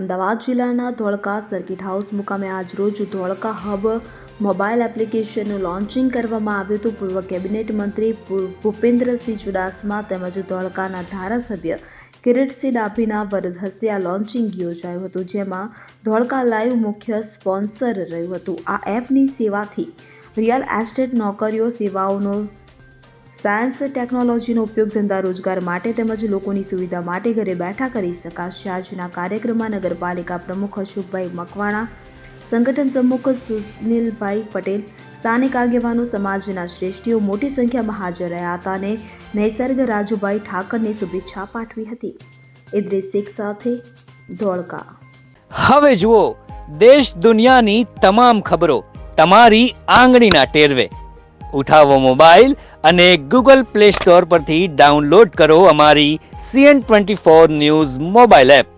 અમદાવાદ જિલ્લાના Dholka circuit house મુકામે આજરોજ ધોળકા હબ મોબાઈલ એપ્લિકેશનનું લોન્ચિંગ કરવામાં આવ્યું હતું. પૂર્વ કેબિનેટ મંત્રી ભૂપેન્દ્રસિંહ ચુડાસમા તેમજ ધોળકાના ધારાસભ્ય કિરીટસિંહ ડાભીના વરદ હસ્તે આ લોન્ચિંગ યોજાયું હતું, જેમાં ધોળકા લાઈવ મુખ્ય સ્પોન્સર રહ્યું હતું. આ એપની સેવાથી રિયલ એસ્ટેટ, નોકરીઓ, સેવાઓનો, સાયન્સ ટેકનોલોજીનો ઉપયોગ ધંધા રોજગાર માટે તેમજ લોકોની સુવિધા માટે ઘરે બેઠા કરી શકાશે. આજના કાર્યક્રમમાં નગરપાલિકા પ્રમુખ અશોકભાઈ મકવાણા, સંગઠન પ્રમુખ સુનિલભાઈ પટેલ, સ્થાનિક આગેવાનો, સમાજના શ્રેષ્ઠીઓ મોટી સંખ્યામાં હાજર રહ્યા હતા અને નૈસર્ગ રાજુભાઈ ઠાકરને શુભેચ્છા પાઠવી હતી. ઇદ્રીસ શેખ સાથે ધોળકા. હવે જુઓ દેશ દુનિયાની તમામ ખબરો તમારી આંગળીના ટેરવે. ઉઠાવો મોબાઈલ અને ગૂગલ પ્લે સ્ટોર પરથી ડાઉનલોડ કરો અમારી CN24 ન્યૂઝ મોબાઈલ એપ.